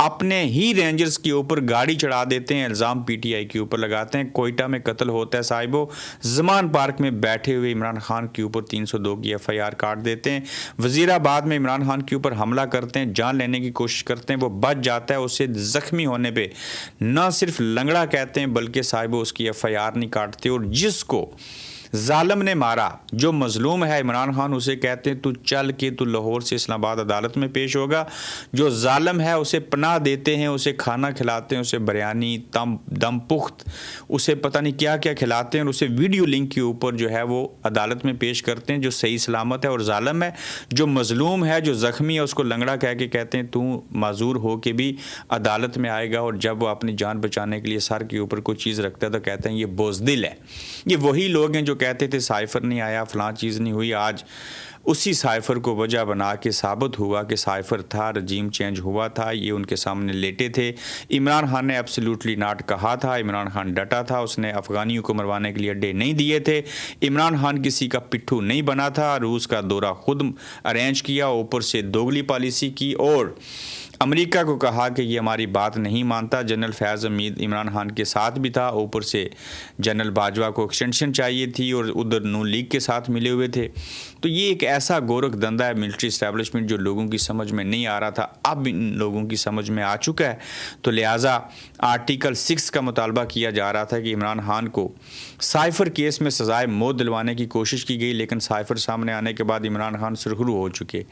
اپنے ہی رینجرز کے اوپر گاڑی چڑھا دیتے ہیں, الزام پی ٹی آئی کے اوپر لگاتے ہیں. کوئٹہ میں قتل ہوتا ہے صاحبو, زمان پارک میں بیٹھے ہوئے عمران خان کے اوپر 302 کی ایف آئی آر کاٹ دیتے ہیں. وزیر آباد میں عمران خان کے اوپر حملہ کرتے ہیں, جان لینے کی کوشش کرتے ہیں, وہ بچ جاتا ہے. اسے زخمی ہونے پہ نہ صرف لنگڑا کہتے ہیں بلکہ صاحبو اس کی ایف آئی آر نہیں کاٹتے. اور جس کو ظالم نے مارا, جو مظلوم ہے عمران خان, اسے کہتے ہیں تو چل کے تو لاہور سے اسلام آباد عدالت میں پیش ہوگا. جو ظالم ہے اسے پناہ دیتے ہیں, اسے کھانا کھلاتے ہیں, اسے بریانی دم پخت, اسے پتہ نہیں کیا کیا کھلاتے ہیں, اور اسے ویڈیو لنک کے اوپر جو ہے وہ عدالت میں پیش کرتے ہیں. جو صحیح سلامت ہے اور ظالم ہے, جو مظلوم ہے, جو زخمی ہے, اس کو لنگڑا کہہ کے کہتے ہیں تو معذور ہو کے بھی عدالت میں آئے گا. اور جب وہ اپنی جان بچانے کے لیے سر کے اوپر کوئی چیز رکھتا ہے تو کہتے ہیں یہ بزدل ہے. یہ وہی لوگ ہیں جو کہتے تھے سائفر نہیں آیا, فلاں چیز نہیں ہوئی. آج اسی سائفر کو وجہ بنا کے ثابت ہوا کہ سائفر تھا, رجیم چینج ہوا تھا, یہ ان کے سامنے لیٹے تھے. عمران خان نے ایبسلیوٹلی ناٹ کہا تھا, عمران خان ڈٹا تھا, اس نے افغانیوں کو مروانے کے لیے اڈے نہیں دیے تھے. عمران خان کسی کا پٹھو نہیں بنا تھا, روس کا دورہ خود ارینج کیا, اوپر سے دوگلی پالیسی کی اور امریکہ کو کہا کہ یہ ہماری بات نہیں مانتا. جنرل فیض حمید عمران خان کے ساتھ بھی تھا, اوپر سے جنرل باجوہ کو ایکسٹینشن چاہیے تھی اور ادھر نون لیگ کے ساتھ ملے ہوئے تھے. تو یہ ایک ایسا گورکھ دھندا ہے ملٹری اسٹیبلشمنٹ جو لوگوں کی سمجھ میں نہیں آ رہا تھا, اب ان لوگوں کی سمجھ میں آ چکا ہے. تو لہٰذا آرٹیکل 6 کا مطالبہ کیا جا رہا تھا کہ عمران خان کو سائفر کیس میں سزائے موت دلوانے کی کوشش کی گئی, لیکن سائفر سامنے آنے کے بعد عمران خان سرخرو ہو چکے.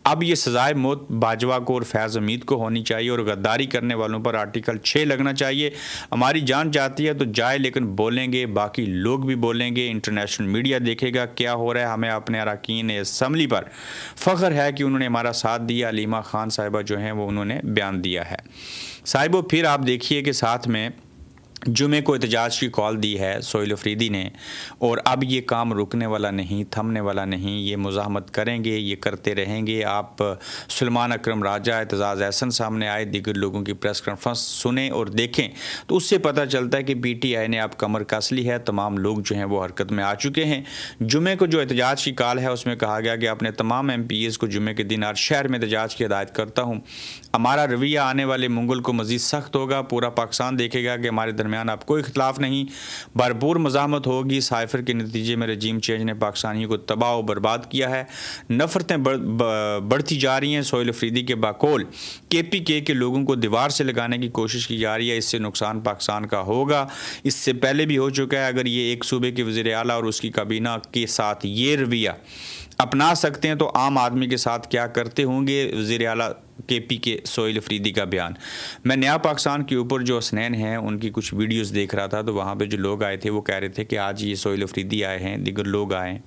اب یہ سزائے موت باجوہ کو اور فیض حمید کو ہونی چاہیے, اور غداری کرنے والوں پر آرٹیکل 6 لگنا چاہیے. ہماری جان جاتی ہے تو جائے, لیکن بولیں گے, باقی لوگ بھی بولیں گے, انٹرنیشنل میڈیا دیکھے گا کیا ہو رہا ہے. ہمیں اپنے اراکین اسمبلی پر فخر ہے کہ انہوں نے ہمارا ساتھ دیا. علیمہ خان صاحبہ جو ہیں وہ انہوں نے بیان دیا ہے. صاحبو پھر آپ دیکھیے کہ ساتھ میں جمعے کو احتجاج کی کال دی ہے سہیل افریدی نے, اور اب یہ کام رکنے والا نہیں, تھمنے والا نہیں. یہ مزاحمت کریں گے, یہ کرتے رہیں گے. آپ سلمان اکرم راجہ, اعتزاز احسن سامنے آئے, دیگر لوگوں کی پریس کانفرنس سنیں اور دیکھیں تو اس سے پتہ چلتا ہے کہ پی ٹی آئی نے اب کمر کس لی ہے. تمام لوگ جو ہیں وہ حرکت میں آ چکے ہیں. جمعے کو جو احتجاج کی کال ہے اس میں کہا گیا کہ اپنے تمام ایم پی ایز کو جمعے کے دن ہر شہر میں احتجاج کی ہدایت کرتا ہوں. ہمارا رویہ آنے والے منگل کو مزید سخت ہوگا. پورا پاکستان دیکھے گا کہ ہمارے درمیان اب کوئی اختلاف نہیں, بھرپور مزاحمت ہوگی. سائفر کے نتیجے میں رجیم چینج نے پاکستانیوں کو تباہ و برباد کیا ہے. نفرتیں بڑھتی جا رہی ہیں. سہیل افریدی کے باقول کے پی کے لوگوں کو دیوار سے لگانے کی کوشش کی جا رہی ہے. اس سے نقصان پاکستان کا ہوگا. اس سے پہلے بھی ہو چکا ہے. اگر یہ ایک صوبے کے وزیر اعلیٰ اور اس کی کابینہ کے ساتھ یہ رویہ اپنا سکتے ہیں تو عام آدمی کے ساتھ کیا کرتے ہوں گے. وزیر اعلیٰ کے پی کے سہیل افریدی کا بیان. میں نیا پاکستان کے اوپر جو حسنین ہیں ان کی کچھ ویڈیوز دیکھ رہا تھا, تو وہاں پہ جو لوگ آئے تھے وہ کہہ رہے تھے کہ آج یہ سہیل افریدی آئے ہیں, دیگر لوگ آئے ہیں,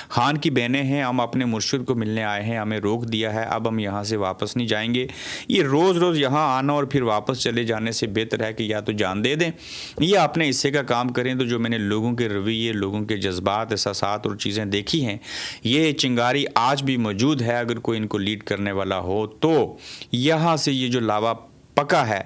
خان کی بہنیں ہیں, ہم اپنے مرشد کو ملنے آئے ہیں, ہمیں روک دیا ہے, اب ہم یہاں سے واپس نہیں جائیں گے. یہ روز روز یہاں آنا اور پھر واپس چلے جانے سے بہتر ہے کہ یا تو جان دے دیں یا اپنے حصے کا کام کریں. تو جو میں نے لوگوں کے رویے, لوگوں کے جذبات, احساسات اور چیزیں دیکھی ہیں, یہ چنگاری آج بھی موجود ہے. اگر کوئی ان کو لیڈ کرنے والا ہو تو یہاں سے یہ جو لاوا پکا ہے,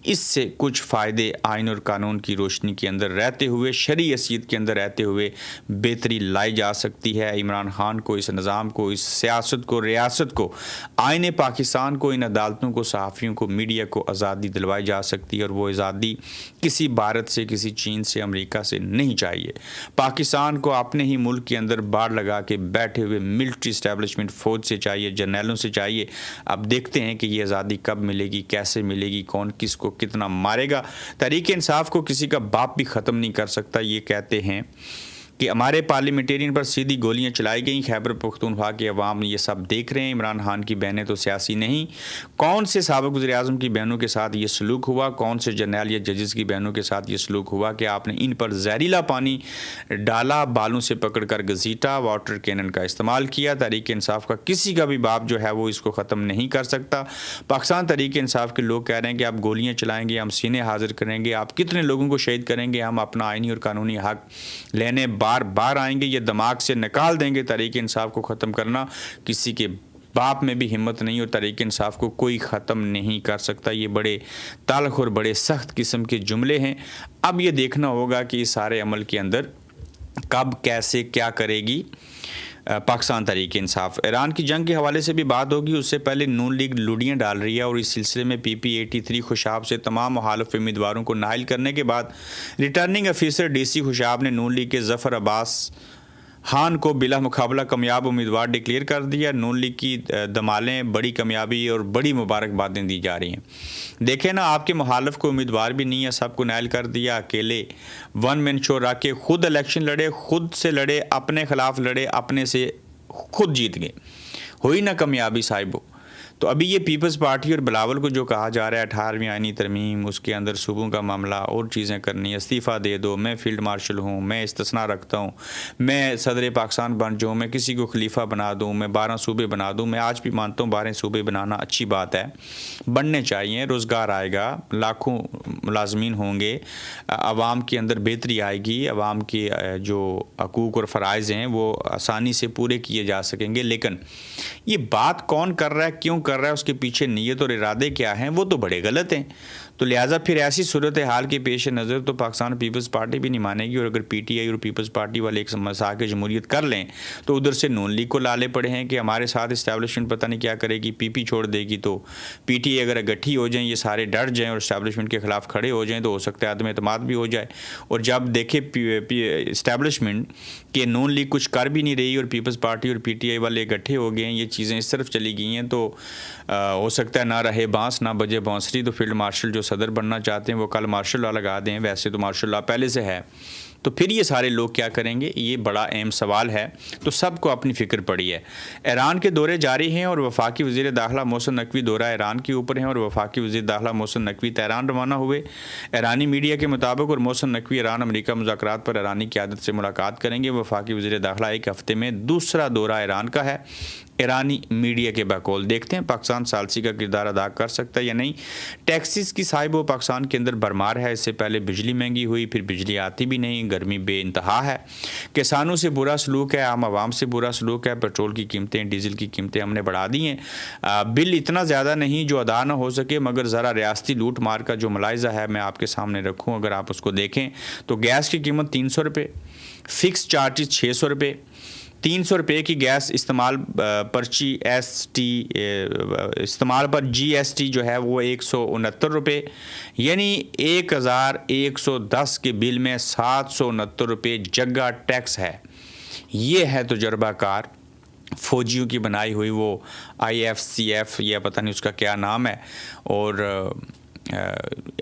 اس سے کچھ فائدے آئین اور قانون کی روشنی کے اندر رہتے ہوئے, شرعی حیثیت کے اندر رہتے ہوئے بہتری لائی جا سکتی ہے. عمران خان کو, اس نظام کو, اس سیاست کو, ریاست کو, آئین پاکستان کو, ان عدالتوں کو, صحافیوں کو, میڈیا کو آزادی دلوائی جا سکتی ہے. اور وہ آزادی کسی بھارت سے, کسی چین سے, امریکہ سے نہیں چاہیے. پاکستان کو اپنے ہی ملک کے اندر باڑ لگا کے بیٹھے ہوئے ملٹری اسٹیبلشمنٹ فوج سے چاہیے, جرنیلوں سے چاہیے. اب دیکھتے ہیں کہ یہ آزادی کب ملے گی, کیسے ملے گی, کون کس کو کتنا مارے گا. تحریک انصاف کو کسی کا باپ بھی ختم نہیں کر سکتا. یہ کہتے ہیں کہ ہمارے پارلیمنٹرین پر سیدھی گولیاں چلائی گئیں. خیبر پختونخوا کے عوام یہ سب دیکھ رہے ہیں. عمران خان کی بہنیں تو سیاسی نہیں. کون سے سابق وزیر اعظم کی بہنوں کے ساتھ یہ سلوک ہوا, کون سے جرنیل یا ججز کی بہنوں کے ساتھ یہ سلوک ہوا کہ آپ نے ان پر زہریلا پانی ڈالا, بالوں سے پکڑ کر گھسیٹا, واٹر کینن کا استعمال کیا. تحریک انصاف کا کسی کا بھی باپ جو ہے وہ اس کو ختم نہیں کر سکتا. پاکستان تحریک انصاف کے لوگ کہہ رہے ہیں کہ آپ گولیاں چلائیں گے, ہم سینے حاضر کریں گے, آپ کتنے لوگوں کو شہید کریں گے, ہم اپنا آئینی اور قانونی حق لینے بار بار آئیں گے. یہ دماغ سے نکال دیں گے. تحریک انصاف کو ختم کرنا کسی کے باپ میں بھی ہمت نہیں, اور تحریک انصاف کو کوئی ختم نہیں کر سکتا. یہ بڑے تلخ اور بڑے سخت قسم کے جملے ہیں. اب یہ دیکھنا ہوگا کہ اس سارے عمل کے اندر کب, کیسے, کیا کرے گی پاکستان تحریک انصاف. ایران کی جنگ کے حوالے سے بھی بات ہوگی. اس سے پہلے نون لیگ لوڈیاں ڈال رہی ہے اور اس سلسلے میں PP83 خوشاب سے تمام مخالف امیدواروں کو نااہل کرنے کے بعد ریٹرننگ افیسر DC خوشاب نے نون لیگ کے ظفر عباس خان کو بلا مقابلہ کامیاب امیدوار ڈکلیئر کر دیا. نون لیگ کی دمالیں بڑی کامیابی اور بڑی مبارکبادیں دی جا رہی ہیں. دیکھیں نا, آپ کے مخالف کو امیدوار بھی نہیں ہے, سب کو نائل کر دیا, اکیلے ون مین شو رکھ کے خود الیکشن لڑے, خود سے لڑے, اپنے خلاف لڑے, اپنے سے خود جیت گئے. ہوئی نا کامیابی صاحبو. تو ابھی یہ پیپلز پارٹی اور بلاول کو جو کہا جا رہا ہے 18ویں آئینی ترمیم, اس کے اندر صوبوں کا معاملہ اور چیزیں کرنی, استعفیٰ دے دو, میں فیلڈ مارشل ہوں, میں استثناء رکھتا ہوں, میں صدر پاکستان بن جاؤں, میں کسی کو خلیفہ بنا دوں, میں 12 صوبے بنا دوں. میں آج بھی مانتا ہوں 12 صوبے بنانا اچھی بات ہے, بننے چاہیے, روزگار آئے گا, لاکھوں ملازمین ہوں گے, عوام کے اندر بہتری آئے گی, عوام کے جو حقوق اور فرائض ہیں وہ آسانی سے پورے کیے جا سکیں گے. لیکن یہ بات کون کر رہا ہے, کیوں کر رہا ہے, اس کے پیچھے نیت اور ارادے کیا ہیں, وہ تو بڑے غلط ہیں. تو لہٰذا پھر ایسی صورتحال کے پیش نظر تو پاکستان پیپلز پارٹی بھی نہیں مانے گی. اور اگر PTI اور پیپلز پارٹی والے ایک مساق جمہوریت کر لیں تو ادھر سے نون لیگ کو لالے پڑے ہیں کہ ہمارے ساتھ اسٹیبلشمنٹ پتہ نہیں کیا کرے گی, PP چھوڑ دے گی. تو PTI اگر اگٹھی ہو جائیں, یہ سارے ڈٹ جائیں اور اسٹیبلشمنٹ کے خلاف کھڑے ہو جائیں, تو ہو سکتا ہے عدم اعتماد بھی ہو جائے. اور جب دیکھے اسٹیبلشمنٹ کہ نون لیگ کچھ کر بھی نہیں رہی اور پیپلز پارٹی اور PTI والے اکٹھے ہو گئے ہیں, یہ چیزیں اس طرف چلی گئی ہیں, تو ہو سکتا ہے نہ رہے بانس نہ بجے بانسری. تو فیلڈ مارشل جو صدر بننا چاہتے ہیں وہ کل مارشل لا لگا دیں. ویسے تو مارشل لا پہلے سے ہے, تو پھر یہ سارے لوگ کیا کریں گے, یہ بڑا اہم سوال ہے. تو سب کو اپنی فکر پڑی ہے. ایران کے دورے جاری ہیں اور وفاقی وزیر داخلہ محسن نقوی دورہ ایران کے اوپر ہیں, اور وفاقی وزیر داخلہ محسن نقوی تہران روانہ ہوئے. ایرانی میڈیا کے مطابق اور محسن نقوی ایران امریکہ مذاکرات پر ایرانی قیادت سے ملاقات کریں گے. وفاقی وزیر داخلہ ایک ہفتے میں دوسرا دورہ ایران کا ہے. ایرانی میڈیا کے بقول دیکھتے ہیں پاکستان ثالثی کا کردار ادا کر سکتا ہے یا نہیں. ٹیکسز کی صاحب و پاکستان کے اندر بھرمار ہے. اس سے پہلے بجلی مہنگی ہوئی, پھر بجلی آتی بھی نہیں, گرمی بے انتہا ہے, کسانوں سے برا سلوک ہے, عام عوام سے برا سلوک ہے, پیٹرول کی قیمتیں, ڈیزل کی قیمتیں ہم نے بڑھا دی ہیں. بل اتنا زیادہ نہیں جو ادا نہ ہو سکے, مگر ذرا ریاستی لوٹ مار کا جو ملاحظہ ہے میں آپ کے سامنے رکھوں, اگر آپ اس کو دیکھیں تو گیس کی قیمت 300 روپے, فکس چارجز 600 روپے, 300 روپے کی گیس استعمال پرچی ST استعمال پر GST جو ہے وہ 169 روپے, یعنی 1110 کے بل میں 769 روپے جگہ ٹیکس ہے. یہ ہے تجربہ کار فوجیوں کی بنائی ہوئی وہ IFCF, یا پتہ نہیں اس کا کیا نام ہے. اور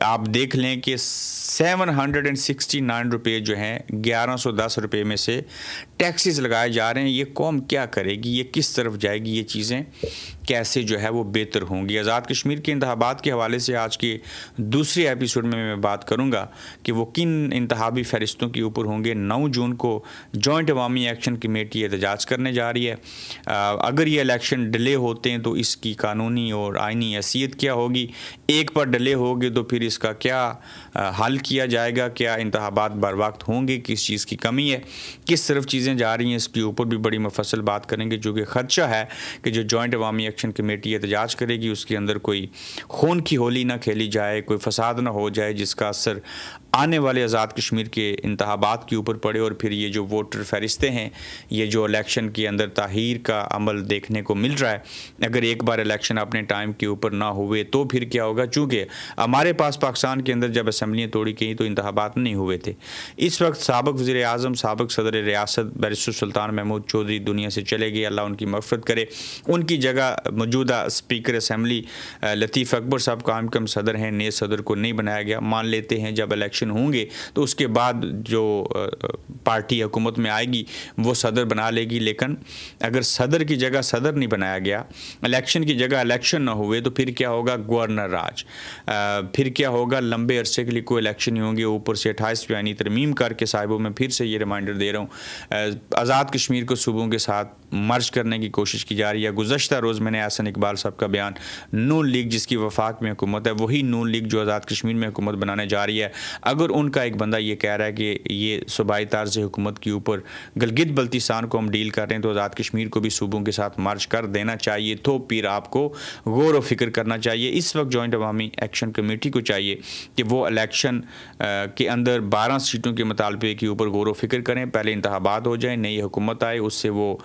آپ دیکھ لیں کہ 769 روپے جو ہیں 1110 روپے میں سے ٹیکسز لگائے جا رہے ہیں. یہ قوم کیا کرے گی, یہ کس طرف جائے گی, یہ چیزیں کیسے جو ہے وہ بہتر ہوں گی. آزاد کشمیر کے انتخابات کے حوالے سے آج کے دوسرے ایپیسوڈ میں بات کروں گا کہ وہ کن انتخابی فہرستوں کے اوپر ہوں گے. 9 جون کو جوائنٹ عوامی ایکشن کمیٹی احتجاج کرنے جا رہی ہے. اگر یہ الیکشن ڈیلے ہوتے ہیں تو اس کی قانونی اور آئینی حیثیت کیا ہوگی, ایک پر ڈیلے ہوگے تو پھر اس کا کیا حل کیا جائے گا, کیا انتخابات بر وقت ہوں گے, کس چیز کی کمی ہے, کس طرف چیزیں جا رہی ہیں, اس کے اوپر بھی بڑی مفصل بات کریں گے. جو کہ خدشہ ہے کہ جو جوائنٹ عوامی ایکشن کمیٹی احتجاج کرے گی اس کے اندر کوئی خون کی ہولی نہ کھیلی جائے, کوئی فساد نہ ہو جائے جس کا اثر آنے والے آزاد کشمیر کے انتخابات کے اوپر پڑے. اور پھر یہ جو ووٹر فہرستیں ہیں, یہ جو الیکشن کے اندر تاخیر کا عمل دیکھنے کو مل رہا ہے, اگر ایک بار الیکشن اپنے ٹائم کے اوپر نہ ہوئے تو پھر کیا ہوگا. چونکہ ہمارے پاس پاکستان کے اندر جب اسمبلیاں توڑی گئیں تو انتخابات نہیں ہوئے تھے. اس وقت سابق وزیر اعظم, سابق صدر ریاست بیرسٹر سلطان محمود چودھری دنیا سے چلے گئے, اللہ ان کی مغفرت کرے. ان کی جگہ موجودہ اسپیکر اسمبلی لطیف اکبر صاحب قائم کم صدر ہیں, نئے صدر کو نہیں بنایا گیا. مان لیتے ہیں جب الیکشن ہوں گے تو اس کے بعد جو پارٹی حکومت میں آئے گی وہ صدر بنا لے گی. لیکن اگر صدر کی جگہ صدر نہیں بنایا گیا, الیکشن کی جگہ الیکشن نہ ہوئے, تو پھر کیا ہوگا, گورنر راج. پھر کیا ہوگا, لمبے عرصے کے لیے کوئی الیکشن نہیں ہوں گے. اوپر سے 28ویں ترمیم کر کے صاحبوں میں پھر سے یہ ریمائنڈر دے رہا ہوں, آزاد کشمیر کو صوبوں کے ساتھ مرج کرنے کی کوشش کی جا رہی ہے. گزشتہ روز میں نے احسن اقبال صاحب کا بیان, نون لیگ جس کی وفاق میں حکومت ہے وہی نون لیگ جو آزاد کشمیر میں حکومت بنانے جا رہی ہے, اگر ان کا ایک بندہ یہ کہہ رہا ہے کہ یہ صوبائی طرز حکومت کے اوپر گلگت بلتستان کو ہم ڈیل کر رہے ہیں تو آزاد کشمیر کو بھی صوبوں کے ساتھ مرج کر دینا چاہیے, تو پھر آپ کو غور و فکر کرنا چاہیے. اس وقت جوائنٹ عوامی ایکشن کمیٹی کو چاہیے کہ وہ الیکشن کے اندر 12 سیٹوں کے مطالبے کے اوپر غور و فکر کریں, پہلے انتخابات ہو جائیں, نئی حکومت آئے, اس سے وہ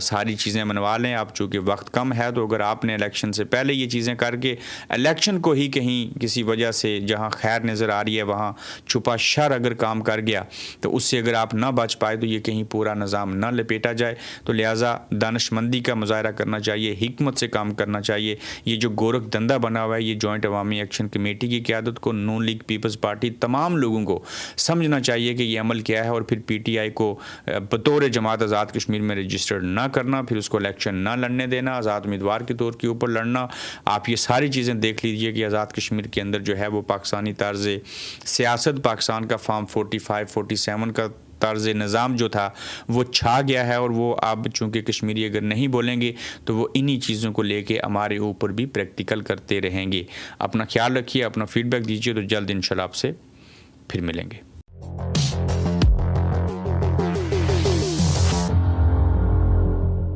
ساری چیزیں منوا لیں. اب چونکہ وقت کم ہے تو اگر آپ نے الیکشن سے پہلے یہ چیزیں کر کے الیکشن کو ہی کہیں کسی وجہ سے جہاں خیر نظر آ رہی ہے وہاں چھپا شر اگر کام کر گیا تو اس سے اگر آپ نہ بچ پائے تو یہ کہیں پورا نظام نہ لپیٹا جائے. تو لہٰذا دانش مندی کا مظاہرہ کرنا چاہیے, حکمت سے کام کرنا چاہیے. یہ جو گورکھ دھندا بنا ہوا ہے یہ جوائنٹ عوامی ایکشن کمیٹی کی قیادت کو, نون لیگ پیپلز پارٹی, تمام لوگوں کو سمجھنا چاہیے کہ یہ عمل کیا ہے, اور پھر پی ٹی آئی کو بطور جماعت آزاد کشمیر میں رجسٹرڈ نہ کرنا, پھر اس کو الیکشن نہ لڑنے دینا, آزاد امیدوار کے طور کے اوپر لڑنا. آپ یہ ساری چیزیں دیکھ لیجئے کہ آزاد کشمیر کے اندر جو ہے وہ پاکستانی طرز سیاست, پاکستان کا فارم 45 47 کا طرز نظام جو تھا وہ چھا گیا ہے, اور وہ اب چونکہ کشمیری اگر نہیں بولیں گے تو وہ انہی چیزوں کو لے کے ہمارے اوپر بھی پریکٹیکل کرتے رہیں گے. اپنا خیال رکھیے, اپنا فیڈ بیک دیجیے, تو جلد انشاءاللہ آپ سے پھر ملیں گے.